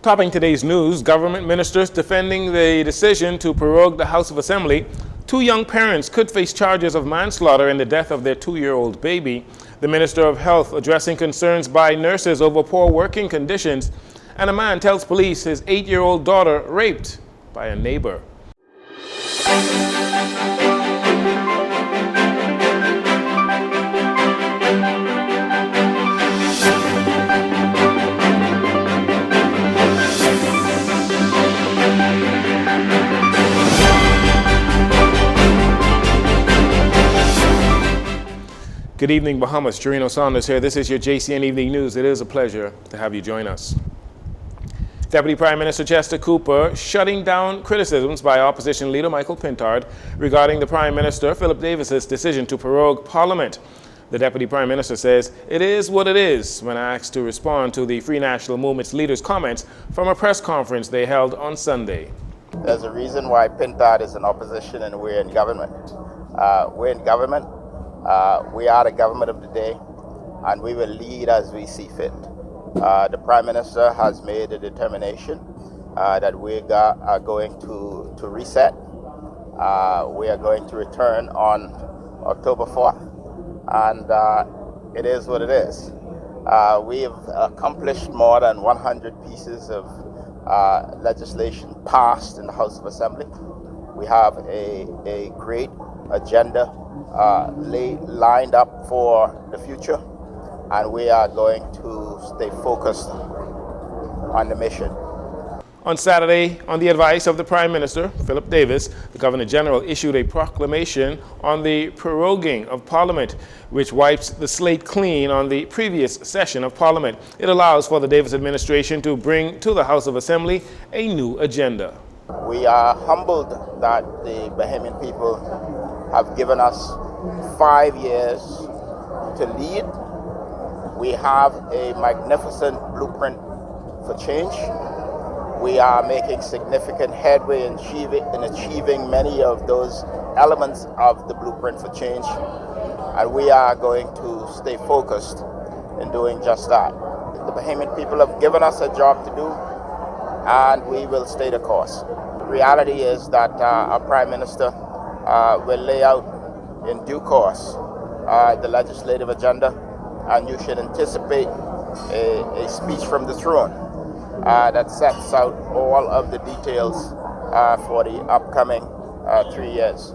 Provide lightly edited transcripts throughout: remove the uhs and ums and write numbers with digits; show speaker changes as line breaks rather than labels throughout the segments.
Topping today's news, government ministers defending the decision to prorogue the House of Assembly. Two young parents could face charges of manslaughter in the death of their 2-year-old baby. The Minister of Health addressing concerns by nurses over poor working conditions. And a man tells police his 8-year-old daughter raped by a neighbor. Good evening, Bahamas. Jcn Saunders here. This is your JCN Evening News. It is a pleasure to have you join us. Deputy Prime Minister Chester Cooper shutting down criticisms by opposition leader Michael Pintard regarding the Prime Minister Philip Davis's decision to prorogue Parliament. The Deputy Prime Minister says it is what it is when asked to respond to the Free National Movement's leaders' comments from a press conference they held on Sunday.
There's a reason why Pintard is in opposition and we're in government. We're in government. We are the government of the day, and we will lead as we see fit. The Prime Minister has made a determination that we are going to reset. We are going to return on October 4th, and it is what it is. We have accomplished more than 100 pieces of legislation passed in the House of Assembly. We have a great agenda lined up for the future, and we are going to stay focused on the mission.
On Saturday, on the advice of the Prime Minister, Philip Davis, the Governor General issued a proclamation on the proroguing of Parliament, which wipes the slate clean on the previous session of Parliament. It allows for the Davis administration to bring to the House of Assembly a new agenda.
We are humbled that the Bahamian people have given us 5 years to lead. We have a magnificent blueprint for change. We are making significant headway in achieving many of those elements of the blueprint for change, and we are going to stay focused in doing just that. The Bahamian people have given us a job to do, and we will stay the course. The reality is that our Prime Minister will lay out in due course the legislative agenda, and you should anticipate a speech from the throne that sets out all of the details for the upcoming 3 years.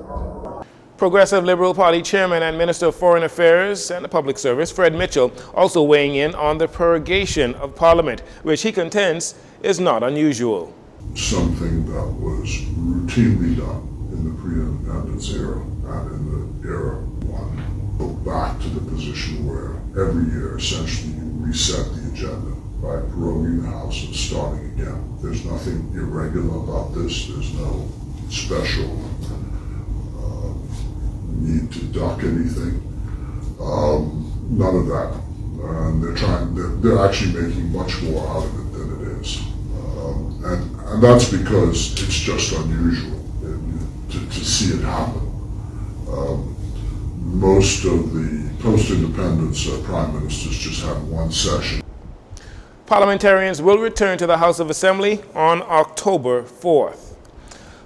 Progressive Liberal Party Chairman and Minister of Foreign Affairs and the Public Service, Fred Mitchell, also weighing in on the prorogation of Parliament, which he contends is not unusual.
Something that was routinely done in the pre-independence era and in the era one. Go back to the position where every year essentially you reset the agenda by proroguing the House and starting again. There's nothing irregular about this. There's no special need to duck anything. None of that. And they're actually making much more out of it than it is. And that's because it's just unusual to see it happen. Most of the post-independence prime ministers just have one session.
Parliamentarians will return to the House of Assembly on October 4th.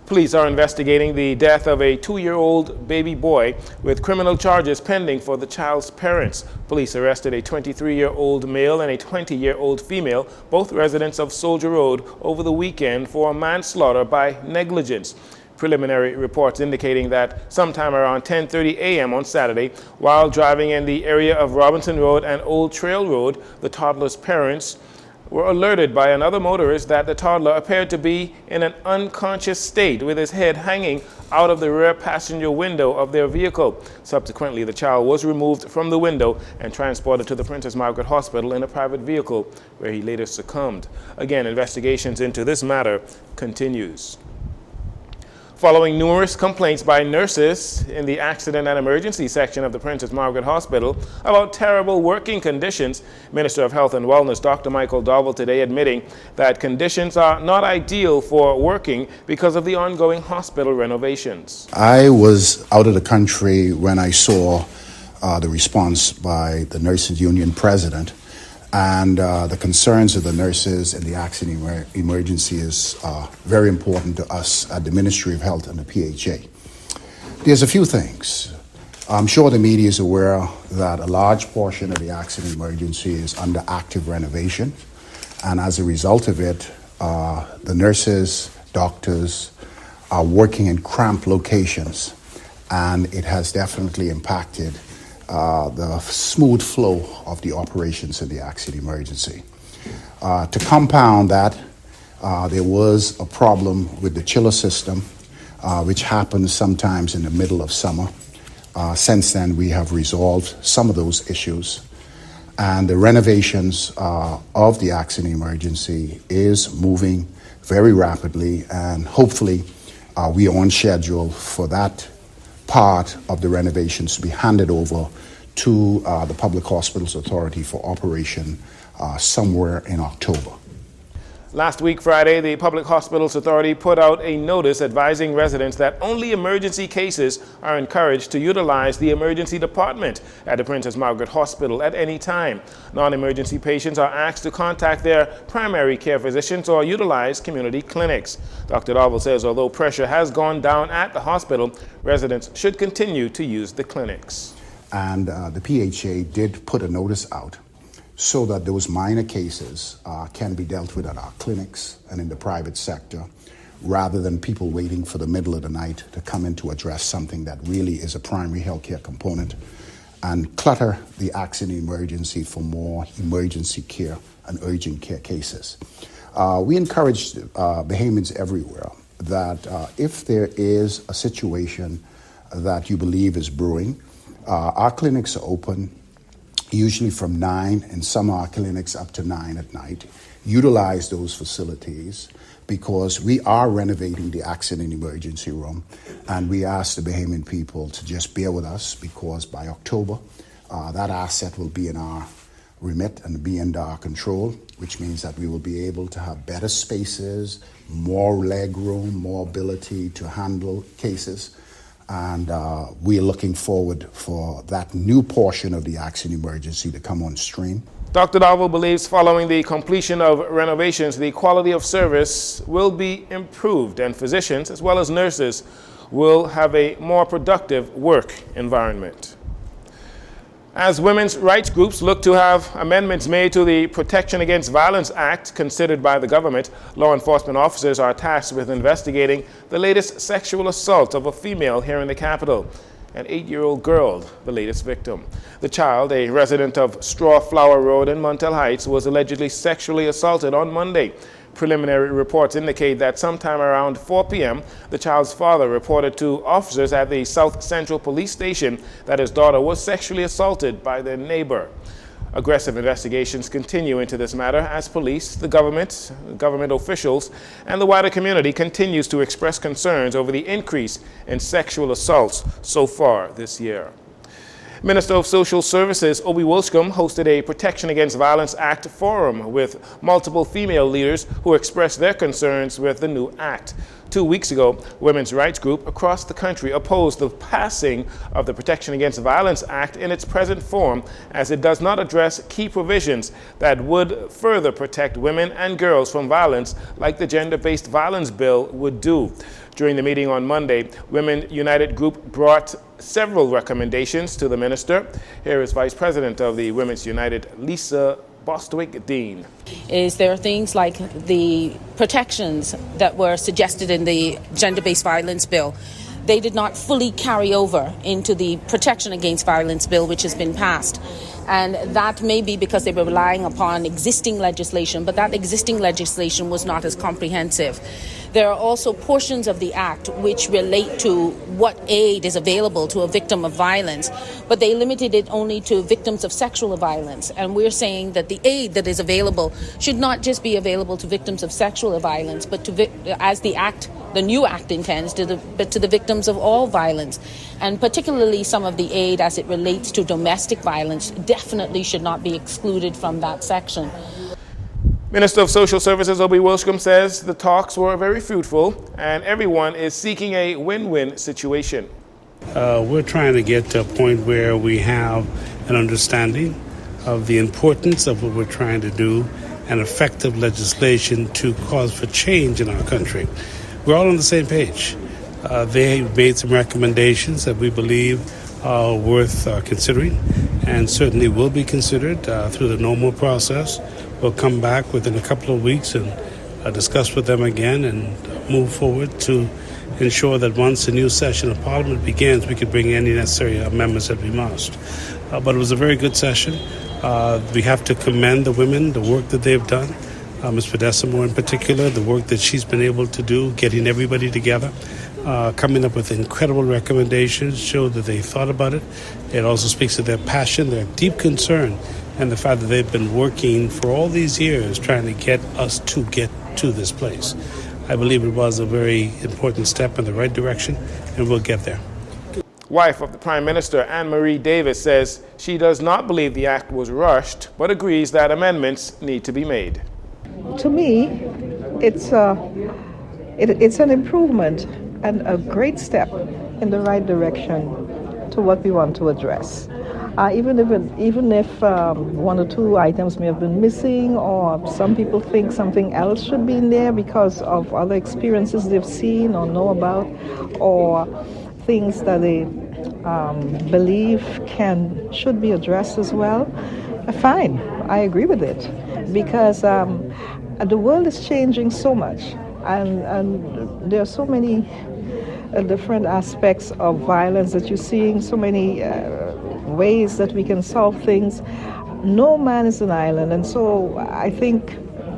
Police are investigating the death of a 2-year-old baby boy with criminal charges pending for the child's parents. Police arrested a 23-year-old male and a 20-year-old female, both residents of Soldier Road, over the weekend for manslaughter by negligence. Preliminary reports indicating that sometime around 10:30 a.m. on Saturday, while driving in the area of Robinson Road and Old Trail Road, the toddler's parents were alerted by another motorist that the toddler appeared to be in an unconscious state with his head hanging out of the rear passenger window of their vehicle. Subsequently, the child was removed from the window and transported to the Princess Margaret Hospital in a private vehicle, where he later succumbed. Again, investigations into this matter continues. Following numerous complaints by nurses in the accident and emergency section of the Princess Margaret Hospital about terrible working conditions, Minister of Health and Wellness Dr. Michael Dowell today admitting that conditions are not ideal for working because of the ongoing hospital renovations.
I was out of the country when I saw the response by the Nurses Union president, And the concerns of the nurses in the accident emergency is very important to us at the Ministry of Health and the PHA. There's a few things. I'm sure the media is aware that a large portion of the accident emergency is under active renovation. And as a result of it, the nurses, doctors are working in cramped locations. And it has definitely impacted the smooth flow of the operations in the accident emergency. To compound that, there was a problem with the chiller system, which happens sometimes in the middle of summer. Since then, we have resolved some of those issues. And the renovations of the accident emergency is moving very rapidly, and hopefully we are on schedule for that part of the renovations to be handed over to the Public Hospitals Authority for operation somewhere in October.
Last week, Friday, the Public Hospitals Authority put out a notice advising residents that only emergency cases are encouraged to utilize the emergency department at the Princess Margaret Hospital at any time. Non-emergency patients are asked to contact their primary care physicians or utilize community clinics. Dr. Darville says although pressure has gone down at the hospital, residents should continue to use the clinics.
And the PHA did put a notice out so that those minor cases can be dealt with at our clinics and in the private sector, rather than people waiting for the middle of the night to come in to address something that really is a primary healthcare component and clutter the accident emergency for more emergency care and urgent care cases. We encourage Bahamians everywhere that if there is a situation that you believe is brewing, our clinics are open usually from 9, and some of our clinics up to 9 at night. Utilize those facilities because we are renovating the accident emergency room, and we ask the Bahamian people to just bear with us because by October, that asset will be in our remit and be under our control, which means that we will be able to have better spaces, more leg room, more ability to handle cases. And we are looking forward for that new portion of the accident emergency to come on stream.
Dr. Darville believes following the completion of renovations, the quality of service will be improved and physicians as well as nurses will have a more productive work environment. As women's rights groups look to have amendments made to the Protection Against Violence Act considered by the government, law enforcement officers are tasked with investigating the latest sexual assault of a female here in the capital. An 8-year-old girl, the latest victim. The child, a resident of Strawflower Road in Montel Heights, was allegedly sexually assaulted on Monday. Preliminary reports indicate that sometime around 4 p.m., the child's father reported to officers at the South Central Police Station that his daughter was sexually assaulted by their neighbor. Aggressive investigations continue into this matter as police, the government officials, and the wider community continues to express concerns over the increase in sexual assaults so far this year. Minister of Social Services Obi Wolscombe hosted a Protection Against Violence Act forum with multiple female leaders who expressed their concerns with the new act. 2 weeks ago, women's rights groups across the country opposed the passing of the Protection Against Violence Act in its present form, as it does not address key provisions that would further protect women and girls from violence like the gender-based violence bill would do. During the meeting on Monday, Women United Group brought several recommendations to the minister. Here is Vice President of the Women's United, Lisa Bostwick-Dean.
There are things like the protections that were suggested in the gender-based violence bill. They did not fully carry over into the Protection Against Violence bill, which has been passed. And that may be because they were relying upon existing legislation, but that existing legislation was not as comprehensive. There are also portions of the Act which relate to what aid is available to a victim of violence, but they limited it only to victims of sexual violence. And we're saying that the aid that is available should not just be available to victims of sexual violence, but to as the new Act intends, to the victims of all violence. And particularly some of the aid as it relates to domestic violence definitely should not be excluded from that section.
Minister of Social Services Obi Wolscombe says the talks were very fruitful and everyone is seeking a win-win situation.
We're trying to get to a point where we have an understanding of the importance of what we're trying to do and effective legislation to cause for change in our country. We're all on the same page. They made some recommendations that we believe are worth considering and certainly will be considered through the normal process. We'll come back within a couple of weeks and discuss with them again and move forward to ensure that once the new session of Parliament begins, we could bring any necessary amendments that we must. But it was a very good session. We have to commend the women, the work that they've done. Ms. Pedesimo in particular, the work that she's been able to do, getting everybody together, coming up with incredible recommendations, show that they thought about it. It also speaks to their passion, their deep concern, and the fact that they've been working for all these years trying to get us to get to this place. I believe it was a very important step in the right direction, and we'll get there.
Wife of the Prime Minister, Anne-Marie Davis, says she does not believe the act was rushed, but agrees that amendments need to be made.
To me, it's an improvement and a great step in the right direction to what we want to address. Even if one or two items may have been missing, or some people think something else should be in there because of other experiences they've seen or know about, or things that they believe should be addressed as well. Fine, I agree with it, because the world is changing so much, and there are so many different aspects of violence that you're seeing, so many ways that we can solve things. No man is an island, and so I think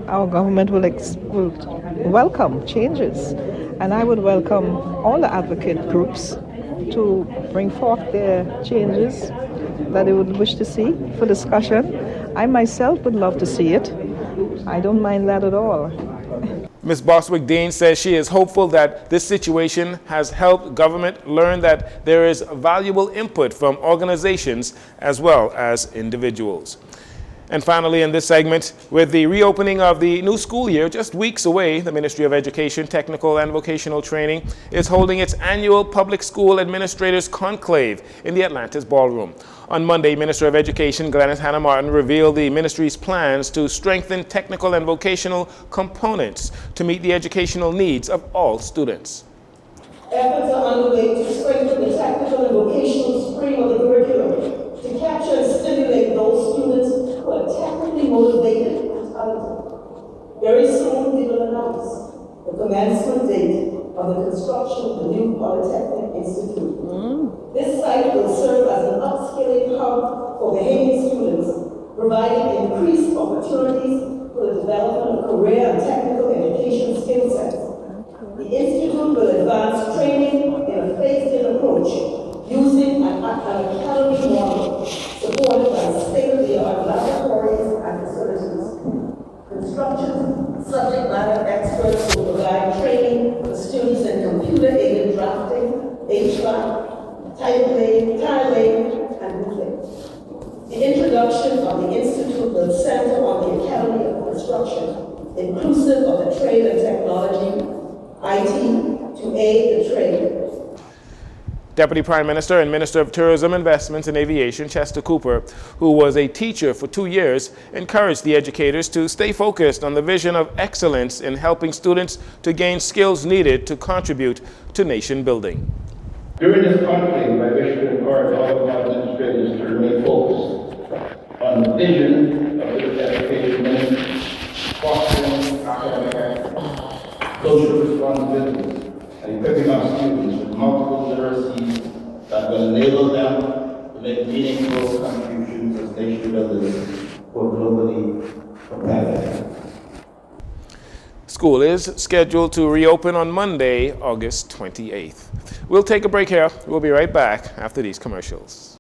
our government will welcome changes, and I would welcome all the advocate groups to bring forth their changes that they would wish to see for discussion. I myself would love to see it. I don't mind that at all.
Ms. Bostwick-Dean says she is hopeful that this situation has helped government learn that there is valuable input from organizations as well as individuals. And finally, in this segment, with the reopening of the new school year just weeks away, the Ministry of Education, Technical and Vocational Training is holding its annual Public School Administrators Conclave in the Atlantis Ballroom. On Monday, Minister of Education Glenys Hannah Martin revealed the ministry's plans to strengthen technical and vocational components to meet the educational needs of all students.
Efforts are underway to strengthen the technical and vocational stream of the curriculum to capture and stimulate those students who are technically motivated and talented. Very soon we will announce the commencement date of the construction of the new Polytechnic Institute. This site will serve as an upskilling hub for Bahamian students, providing increased opportunities for the development of career and technical education skill sets. The Institute will advance training in a phased-in approach using an academy model supported by state-of-the-art laboratories and facilities. Construction subject matter experts will provide training for students in computer-aided drafting, HVAC, tile laying, and roofing. The introduction of the Institute will center on the Academy of Construction, inclusive of the trade and technology, IT, to aid the trade.
Deputy Prime Minister and Minister of Tourism, Investments and Aviation, Chester Cooper, who was a teacher for 2 years, encouraged the educators to stay focused on the vision of excellence in helping students to gain skills needed to contribute to nation building.
During this conclave, my wish to encourage all of our administrators to remain focused on the vision of the education ministry, fostering academic excellence, social responsibility, and equipping our students with multiple literacies that will enable them to make meaningful contributions as nation builders for globally competitive.
School is scheduled to reopen on Monday, August 28th. We'll take a break here. We'll be right back after these commercials.